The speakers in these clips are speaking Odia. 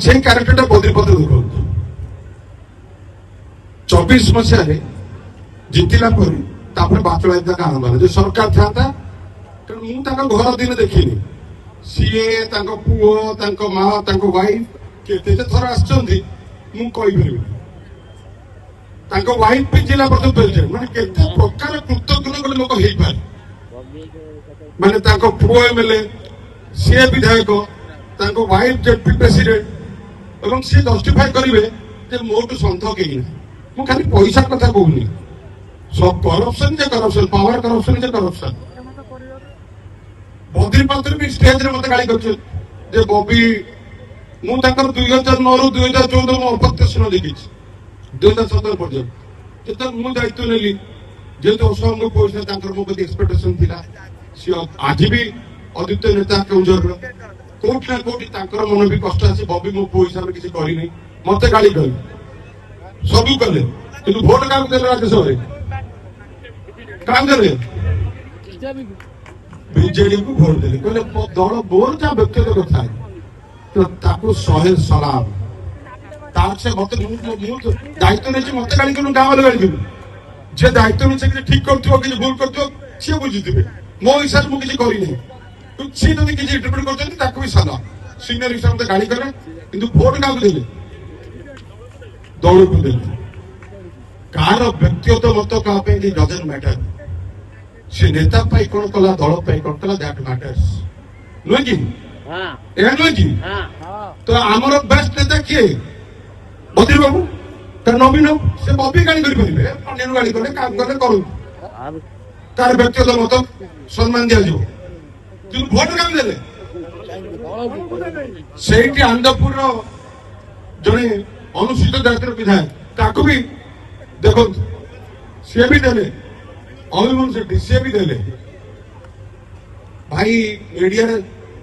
সেই ক্যারেক্ଟরটা বদ্রিপদ ଦେଖନ୍ତୁ 24 ମସିହାରେ ଜିତିଲା ପରେ ତାପରେ ବାଚଳା ଆରମ୍ଭ ହେଲା। ଯୋଉ ସରକାର ଥାନ୍ତା, କାରଣ ମୁଁ ତାଙ୍କ ଘର ଦିନ ଦେଖିନି, ସିଏ ତାଙ୍କ ପୁଅ ତାଙ୍କ ମା ତାଙ୍କ ୱାଇଫ କେତେ ଥର ଆସିଛନ୍ତି ମୁଁ କହିପାରିବିନି। ତାଙ୍କ ୱାଇଫ ବି ଜିଲ୍ଲା ପରିଷଦ ପ୍ରେସିଡେଣ୍ଟ, ମାନେ କେତେ ପ୍ରକାର କୃତଜ୍ଞ ଗୋଟେ ଲୋକ ହେଇପାରେ। ମାନେ ତାଙ୍କ ପୁଅ ଏମଏଲଏ, ସିଏ ବିଧାୟକ, ତାଙ୍କ ୱାଇଫ ଜେଡପି ପ୍ରେସିଡେଣ୍ଟ, ଏବଂ ସିଏ ଜଷ୍ଟିଫାଏ କରିବେ ଯେ ମୋଠୁ ସନ୍ଥ କେହି ନାହିଁ। ମୁଁ ଖାଲି ପଇସା କଥା କହୁନି, सब करप्शन जे करप्शन, पावर करप्शन जे करप्शन। बद्रीपद भी स्टेज रे मते गाली करछ जे बॉबी मु ताकर 2009 रु 2014 मो अप्रत्यक्ष देखिछ 2017 पर्यंत जत मु दायित्व नेली जेतो असंग पैसा ताकर मो प्रति एक्सपेक्टेशन थिला। सी आज भी आदित्य नेता केउजर कोठ ना कोठी ताकर मन भी कष्ट आसी बॉबी मो पैसा में किसी करी नहीं, मते गाली कर सबु कले, किंतु वोट काम देले राज्यसभा काम करे बीजेडी को भोट देले कहले दल बोर जा व्यक्तिगत कथा तो ताको 100 सलाम तार से मत दायित्व नहीं मत गाड़ी करूँ गाँव गाड़ी करूँ जे दायित्व नहीं ठीक करथिबो कि भूल करथिबो सी बुझिथिबे मो हिसाब मु किछि करि नै तो सी जदि किछि इंटरप्रेट करछन ताको भी सलाम सीनियर हिसाब से गाड़ी करे किंतु भोट काको देले दल को देले कार व्यक्तिगत मत का पे डजंट मैटर से नेता पाई कौन कला दल पाई कौन कला दैट मैटर्स नुहे कि ए नुहे कि तो आमर बेस्ट नेता किए बद्री बाबू तार नवीन से बॉबी गाड़ी करि परिबे अन्य गाड़ी करे काम करे करू तार व्यक्तिगत मत सम्मान दिया जो कि भोट काम देले सेठी आनंदपुर जने अनुसूचित जाति विधायक ताको भी देखो सी भी देले अभिमन सेठी सी भी देले भाई मीडिया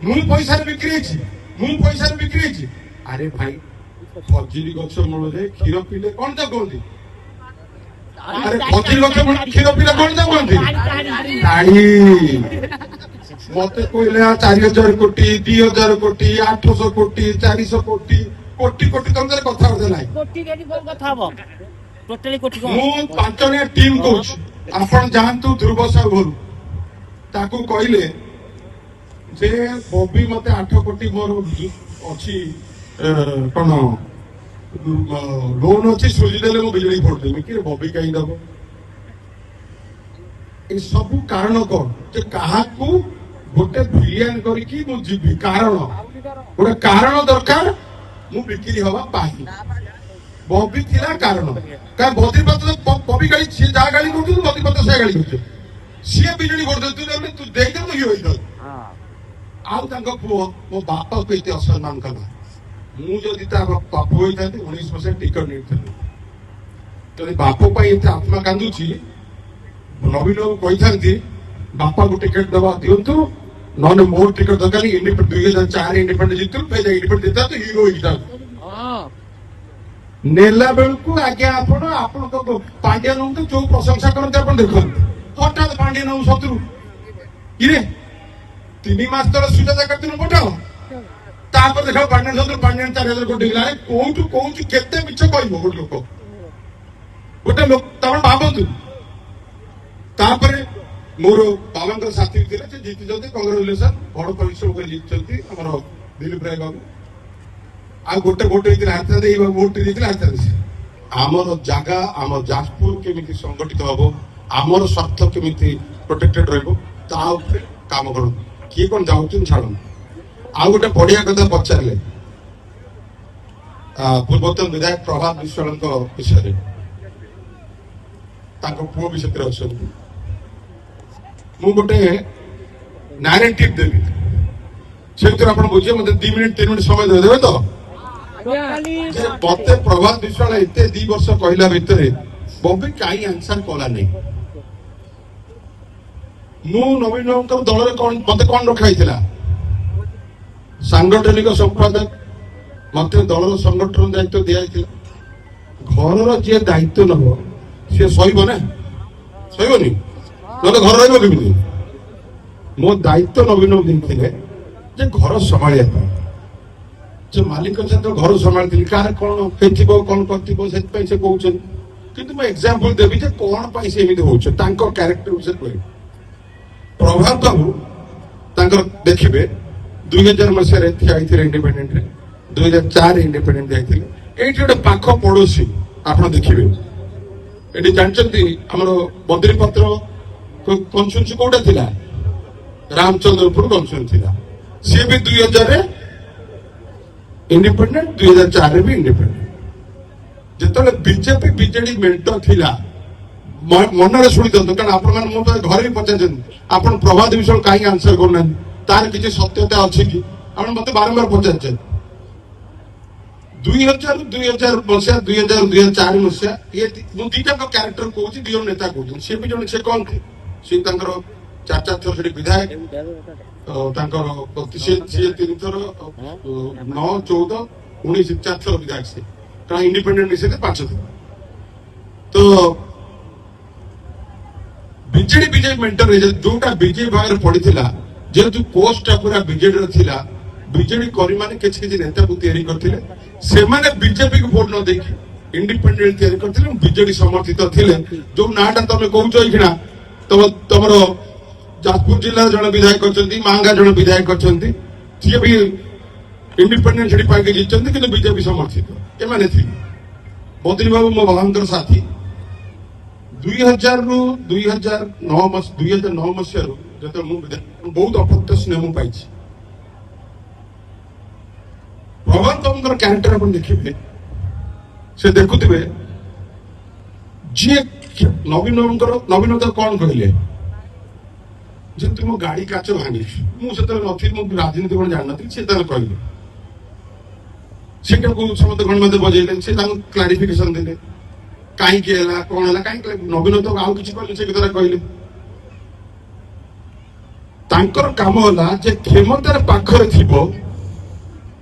मु पैसा बिक्री अरे भाई खजुरी गछ मूल क्षीर पीले कौन ता कहती अरे खजुरी गछ मूल क्षीर पीले कौन ता कहती मत कहले 4000 कोटी 2000 कोटी 800 कोटी 400 कोटी कोटी कोटी तुम कथा ना मु 5 जणिया टीम कोच आपण जानतु ध्रुव साहू घर ताकू कहले जे बॉबी मते 8 कोटी मोर अछि कोन लोन अछि सुझी देले मु बिजली फोड़ देबे कि बॉबी कहीं दबो ए सब कारण कोन जे कहा को गोटे विलियन करी कि मु जीवी कारण गोटे कारण दरकार मु बिक्री हवा पाही बॉबी थिला कारण का बद्रीपद बॉबी गाड़ी सी जा गाड़ी करछु बद्रीपद से गाड़ी करछु सी बिजली फोड़ दे तू देख दे तो होई दल आउ तांको पुओ मो बापा को इते असम्मान कला मु जदि ता बापू होई थाते 19% टिकट नेथले तो बापू पई इते आत्मा कांदुची नवीन कहि थांती बापा को टिकट दबा दियंतु नने मोर टिकट दरकारी इंडिपेंडेंट 2004 इंडिपेंडेंट जितु पे इंडिपेंडेंट देता तो हीरो हिटा नेला बेलकु आज्ञा आपण तो पांड्या नु तो जो प्रशंसा करते आपण देखन हठात पांड्या नु शत्रु इरे 3 मास तले सुजाता करते नु पठाओ तापर देखा पांड्या शत्रु पांड्या 4000 कोटी गला कोउटु केते मिछ कहबो गोटे लोक तमन भाबंतु तापर मोर बाबा साथी थे जीति जल्दी कंग्रेचुलेसन बड़ परिश्रम कर जीति हमर दिलीप राय बाबू आ गोटे भोट हाथ दे भोट हाथ आमर जगह आम जाजपुर केमी संगठित हम आमर स्वार्थ केमी प्रोटेक्टेड रही काम कर किए कौन जाऊँ छाड़ आ गोटे बढ़िया कथा पचारे पूर्वतन विधायक प्रभात विश्वाल विषय पुओ भी से मु गोटे नारेटिव देवी से आप बुझे मत 2 मिनिट 3 मिनिट समय देवे तो मत प्रभात विश्वाल एत 2 वर्ष कहला भितर बॉबी कहीं आंसर कला नहीं मु नवीन दल मत कौन रखाई सांगठनिक संपादक मत दल संगठन दायित्व दिखाई घर जी दायित्व नब सी सहब ना सहबनी ना घर रही मो दायित्व नवीन देखते घर संभाया ସେ ମାଲିକ ସହିତ ଘର ସମ୍ଭାଳିଥିଲି କାହାର କଣ ହେଇଥିବ କଣ କରିଥିବ ସେଥିପାଇଁ ସେ କହୁଛନ୍ତି କିନ୍ତୁ ମୁଁ ଏକ୍ସାମ୍ପଲ ଦେବି ଯେ କଣ ପାଇଁ ସେ ଏମିତି ହଉଛନ୍ତି ତାଙ୍କ କ୍ୟାରେକ୍ଟର ବିଷୟରେ କହିବି। ପ୍ରଭାତ ବାବୁ ତାଙ୍କର ଦେଖିବେ 2000 ମସିହାରେ ଠିଆ ହେଇଥିଲେ ଇଣ୍ଡିପେଣ୍ଡେଣ୍ଟରେ, 2004 ଇଣ୍ଡିପେଣ୍ଡେଣ୍ଟ ଯାଇଥିଲେ। ଏଇଠି ଗୋଟେ ପାଖ ପଡୋଶୀ ଆପଣ ଦେଖିବେ, ଏଠି ଜାଣିଛନ୍ତି ଆମର ବଦ୍ରିପତ୍ର କନଷ୍ଟିଚ୍ୟୁଏନ୍ସି କୋଉଟା ଥିଲା, ରାମଚନ୍ଦ୍ରପୁର କନଷ୍ଟିଚ୍ୟୁଏନ୍ସି ଥିଲା। ସିଏ ବି 2000 ଇଣ୍ଡିପେଣ୍ଡେଣ୍ଟ, 2004 ବି ଇଣ୍ଡିପେଣ୍ଡେଣ୍ଟ। ଯେତେବେଳେ ବିଜେପି ବିଜେଡି ମେଣ୍ଟ ଥିଲା ମନରେ ଶୁଣି ଦିଅନ୍ତୁ, କାରଣ ଆପଣମାନେ ମୁଁ ତ ଘରେ ବି ପଚାରିଛନ୍ତି ଆପଣ ପ୍ରଭାତ ବିଷୟ କାହିଁକି ଆନ୍ସର କରୁନାହାନ୍ତି, ତାର କିଛି ସତ୍ୟତା ଅଛି କି, ଆପଣ ମତେ ବାରମ୍ବାର ପଚାରିଛନ୍ତି। 2000 ମସିହା 2004 ମସିହା ମୁଁ ଦିଟାଙ୍କ କ୍ୟାରେକ୍ଟର କହୁଛି, ଦି ଜଣ ନେତା କହୁଛନ୍ତି। ସିଏ ବି ଜଣେ ସେ କଣ ସିଏ ତାଙ୍କର 4 ଥର ସେଠି ବିଧାୟକ, ତାଙ୍କର ସିଏ 3 ଥର 9, 14, 19 4 ଥର ବିଧାୟକ ସେ, କାରଣ ଇଣ୍ଡିପେଣ୍ଡେଣ୍ଟ ମିଶେଇଲେ 5 ଥର। ତ ବିଜେଡି ମେଣ୍ଟର ଯୋଉଟା ବିଜେପି ଭାଗରେ ପଡିଥିଲା, ଯେହେତୁ ପୋଷ୍ଟଟା ପୁରା ବିଜେଡିର ଥିଲା, ବିଜେଡି କର୍ମୀମାନେ କିଛି କିଛି ନେତାକୁ ତିଆରି କରିଥିଲେ, ସେମାନେ ବିଜେପିକୁ ଭୋଟ ନ ଦେଇକି ଇଣ୍ଡିପେଣ୍ଡେଣ୍ଟ ତିଆରି କରିଥିଲେ, ବିଜେଡି ସମର୍ଥିତ ଥିଲେ। ଯୋଉ ନାଁଟା ତମେ କହୁଛ ଏଇଖିଣା ତମର ଯାଜପୁର ଜିଲ୍ଲାର ଜଣେ ବିଧାୟକ ଅଛନ୍ତି, ମାଙ୍ଗା ଜଣେ ବିଧାୟକ ଅଛନ୍ତି, ସିଏ ବି ଇଣ୍ଡିପେଣ୍ଡେଣ୍ଟ ସେଠି ପାଇକି ଜିତିଛନ୍ତି କିନ୍ତୁ ବିଜେପି ସମର୍ଥିତ ଏମାନେ ଥିଲେ। ବଦ୍ରି ବାବୁ ମୋ ବାବାଙ୍କର ସାଥୀ। 2000ରୁ 2009 ମସିହାରୁ ଯେତେବେଳେ ମୁଁ ବହୁତ ଅପତ୍ୟ ସ୍ନେହ ମୁଁ ପାଇଛି। ପ୍ରଭାତ ବାବୁଙ୍କର କ୍ୟାରେକ୍ଟର ଆପଣ ଦେଖିବେ, ସେ ଦେଖୁଥିବେ ଯିଏ ନବୀନ ତ କଣ କହିଲେ ଯେ ତୁମ ଗାଡି କାଚ ଭାଙ୍ଗିଛୁ। ମୁଁ ସେତେବେଳେ ନଥିଲି, ମୁଁ ରାଜନୀତି କଣ ଜାଣିନଥିଲି, ସେ ତାହେଲେ କହିଲେ, ସେଟାକୁ ସମସ୍ତେ ଗଣମାଧ୍ୟମ ବଜେଇଲେ, ସେ ତାଙ୍କୁ କ୍ଲାରିଫିକେସନ ଦେଲେ କାହିଁକି ହେଲା କଣ ହେଲା, କାହିଁକି ନବୀନ ତ ଆଉ କିଛି କହିଲେ ସେ କଥା କହିଲେ। ତାଙ୍କର କାମ ହେଲା ଯେ କ୍ଷମତାର ପାଖରେ ଥିବ,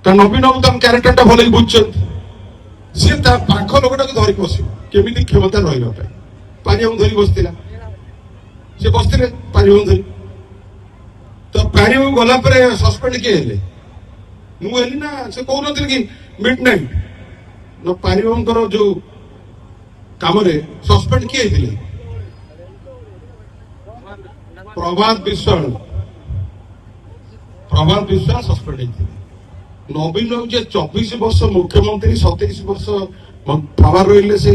କାରଣ ନବୀନ ବାବୁ ତାଙ୍କ କ୍ୟାରେକ୍ଟରଟା ଭଲ ବୁଝୁଛନ୍ତି, ସିଏ ତା ପାଖ ଲୋକଟାକୁ ଧରି ବସିବ କେମିତି କ୍ଷମତା ରହିବା ପାଇଁ। ପାରିବାଙ୍କୁ ଧରି ବସିଥିଲା, ସେ ବସିଥିଲେ ପାରିବାଙ୍କୁ ଧରି। ତ ପାରିବାଙ୍କୁ ଗଲା ପରେ ସସ୍ପେଣ୍ଡ କିଏ ହେଲେ, ମୁଁ ହେଲି ନା। ସେ କହୁନଥିଲି କି ମିଡ୍ ନାଇଟ୍ ପାରିବାଙ୍କର ଯୋଉ କାମରେ ସସ୍ପେଣ୍ଡ କିଏ ହେଇଥିଲେ, ପ୍ରଭାତ ବିଶ୍ୱାଳ ସସ୍ପେଣ୍ଡ ହେଇଥିଲେ। ନବୀନ ବାବୁ ଯେ 24 ବର୍ଷ ମୁଖ୍ୟମନ୍ତ୍ରୀ, 27 ବର୍ଷ ପାୱାର ରହିଲେ, ସେ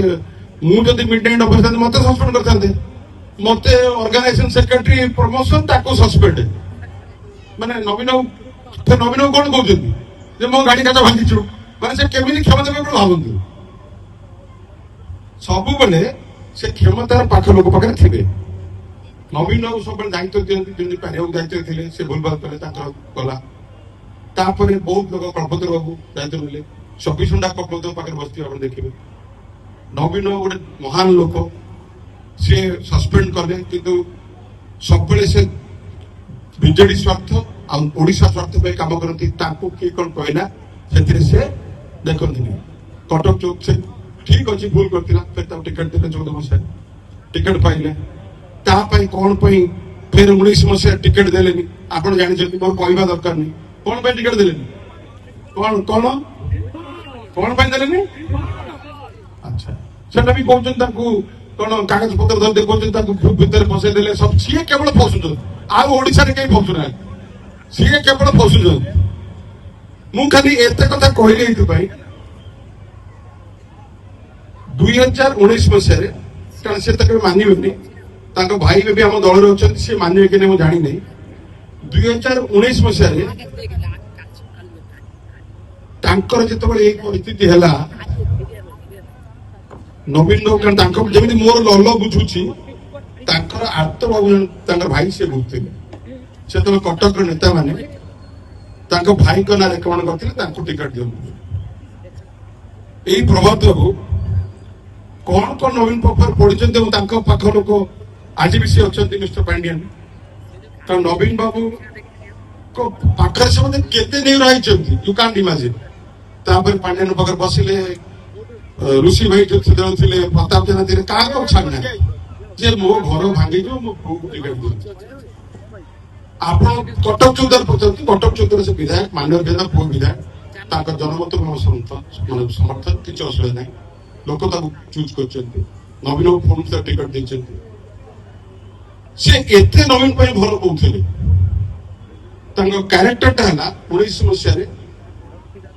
ମୁଁ ଯଦି ମିଡ୍ ନାଇଟ୍ ଅଫିସ ଥାନ୍ତି ମତେ ସସ୍ପେଣ୍ଡ କରିଥାନ୍ତେ। ମତେ ଅର୍ଗାନାଇଜେସନ ସେକ୍ରେଟାରୀ ପ୍ରମୋସନ, ତାକୁ ସସ୍ପେଣ୍ଡ। ମାନେ ନବୀନ ବାବୁ କଣ କହୁଛନ୍ତି ଯେ ମୋ ଗାଡି କାଚ ଭାଙ୍ଗିଛୁ, ମାନେ ସେ କେମିତି କ୍ଷମତା ପାଇବ ଭାବନ୍ତୁ। ସବୁବେଳେ ସେ କ୍ଷମତାର ପାଖ ଲୋକ ପାଖରେ ଥିବେ। ନବୀନ ବାବୁ ସବୁବେଳେ ଦାୟିତ୍ୱ ଦିଅନ୍ତି, ଯେମିତି ପାରିବାକୁ ଦାୟିତ୍ୱ ଥିଲେ, ସେ ଭୁଲଭାଲ କଲେ ତାଙ୍କର ଗଲା। ତାପରେ ବହୁତ ଲୋକ କଳ୍ପତରୁ ବାବୁ ଦାୟିତ୍ୱ ନେଲେ, 24 ଘଣ୍ଟା କଳ୍ପତରୁ ପାଖରେ ବସିଥିବେ ଆପଣ ଦେଖିବେ। ନବୀନ ବାବୁ ଗୋଟେ ମହାନ ଲୋକ, ସିଏ ସସ୍ପେଣ୍ଡ କଲେ କିନ୍ତୁ ସବୁବେଳେ ସେ ବିଜେଡି ସ୍ୱାର୍ଥ ଆଉ ଓଡିଶା ସ୍ୱାର୍ଥ ପାଇଁ କାମ କରନ୍ତି। ତାଙ୍କୁ କିଏ କଣ କହିଲା ସେଥିରେ ସେ ଦେଖନ୍ତିନି। କଟକ ଚୌକ ସେ ଠିକ ଅଛି ଭୁଲ କରିଥିଲା, ଫେର ତାକୁ ଟିକେଟ ଦେଲେ 14 ମସିହାରେ ଟିକେଟ ପାଇଲେ। ତା ପାଇଁ କଣ ପାଇଁ ଫେର 19 ମସିହାରେ ଟିକେଟ ଦେଲେନି ଆପଣ ଜାଣିଛନ୍ତି, ମୋର କହିବା ଦରକାର ନାହିଁ। କଣ ପାଇଁ ଟିକେଟ ଦେଲେନି, କଣ ପାଇଁ ଦେଲେନି? ଆଚ୍ଛା, ସେଟା ବି କହୁଛନ୍ତି ତାଙ୍କୁ କଣ କାଗଜ ପତ୍ର ଧରି ଦେଖଉଛନ୍ତି, ତାଙ୍କୁ ଭିତରେ ଫସେଇ ଦେଲେ। ସବୁ ସିଏ କେବଳ ଫସୁଛନ୍ତି, ଆଉ ଓଡିଶାରେ କେହି ଫସୁନାହାନ୍ତି, ସିଏ କେବଳ ଫସୁଛନ୍ତି। ମୁଁ ଖାଲି ଏତେ କଥା କହିଲି ଏଇଥିପାଇଁ, 2019 ମସିହାରେ, କାରଣ ସେ ତ କେବେ ମାନିବେନି, ତାଙ୍କ ଭାଇ ବି ଆମ ଦଳରେ ଅଛନ୍ତି, ସେ ମାନିବେ କି ନାହିଁ ମୁଁ ଜାଣିନାହିଁ। 2019 ମସିହାରେ ତାଙ୍କର ଯେତେବେଳେ ଏଇ ପରିସ୍ଥିତି ହେଲା, ନବୀନ ବାବୁ କାରଣ ତାଙ୍କ ଯେମିତି ମୋର ଲଲ ବୁଝୁଛି, ତାଙ୍କର ଆର୍ତ ବାବୁ ତାଙ୍କର ଭାଇ ସେ ବୁଝୁଥିଲେ। ସେତେବେଳେ କଟକର ନେତାମାନେ ତାଙ୍କ ଭାଇଙ୍କ ନାଁ ରେକମେଣ୍ଡ କରିଥିଲେ ତାଙ୍କୁ ଟିକେଟ ଦିଅନ୍ତୁ। ଏଇ ପ୍ରଭାତ ବାବୁ କଣ କଣ ନବୀନ ପାଖରେ ପଢିଛନ୍ତି ଏବଂ ତାଙ୍କ ପାଖ ଲୋକ ଆଜି ବି ସେ ଅଛନ୍ତି, ମିଷ୍ଟର ପାଣ୍ଡିଆନ। କାରଣ ନବୀନ ବାବୁ ପାଖରେ ସେମାନେ କେତେ ନେଇ ରହିଛନ୍ତି, ୟୁ କାଣ୍ଟ ଇମାଜିନ। ତାପରେ ପାଣ୍ଡିଆନ ପାଖରେ ବସିଲେ, ଋଷି ଭାଇ ସେତେବେଳେ ଥିଲେ, ପ୍ରତାପ ଜେନା ଥିଲେ, କାହାକୁ ଛାଡିନା ଯେ ମୋ ଘର ଭାଙ୍ଗିଯିବ, ମୋ ପୁଅକୁ ଟିକେଟ ଦିଅନ୍ତୁ। ଆପଣ କଟକ ଚୌଦ୍ୱାର ପଚାରନ୍ତୁ, କଟକ ଚୌଦ୍ୱାର ସେ ବିଧାୟକ, ମାନବ ଜେନା ପୁଅ ବିଧାୟକ, ଜନମତ ମାନେ ସମର୍ଥନ କିଛି ଅସୁବିଧା ନାହିଁ। ଲୋକ ତାକୁ ଚୁଜ୍ କରିଛନ୍ତି। ନବୀନ ଫୋନ୍ ଟିକେଟ ଦେଇଛନ୍ତି। ସେ ଏତେ ନବୀନ ପାଇଁ ଭଲ କହୁଥିଲେ। ତାଙ୍କ କ୍ୟାରେକ୍ଟରଟା ହେଲା 19 ମସିହାରେ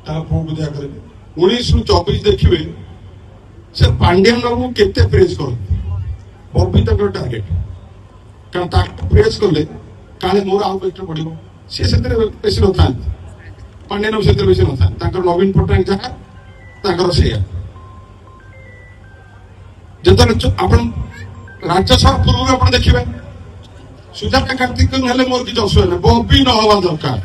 ତାଙ୍କ ପୁଅକୁ ଯାହା କରିବେ 19ରୁ 24 ଦେଖିବେ ସେ ପାଣ୍ଡିଆନ ବାବୁ କେତେ ପ୍ରେସ୍ କରନ୍ତି। ବବି ତାଙ୍କର ଟାର୍ଗେଟ, କାରଣ ତାକୁ ପ୍ରେସ୍ କଲେ କାଳେ ମୋର ଆଉ ବେଟର ପଡିବ। ସିଏ ସେଥିରେ ବେଶୀ ନଥାନ୍ତି, ପାଣ୍ଡିଆନ ବାବୁ ସେଥିରେ ବେଶୀ ନଥାନ୍ତି। ତାଙ୍କର ନବୀନ ପଟ୍ଟନାୟକ ଯାହା ତାଙ୍କର ସେଇଆ। ଯେତେବେଳେ ଆପଣ ରାଜ୍ୟସଭା ପୂର୍ବରୁ ଆପଣ ଦେଖିବେ ସୁଜାତା କାର୍ତ୍ତିକ ହେଲେ ମୋର କିଛି ଅସୁବିଧା ନାହିଁ, ବବି ନ ହବା ଦରକାର।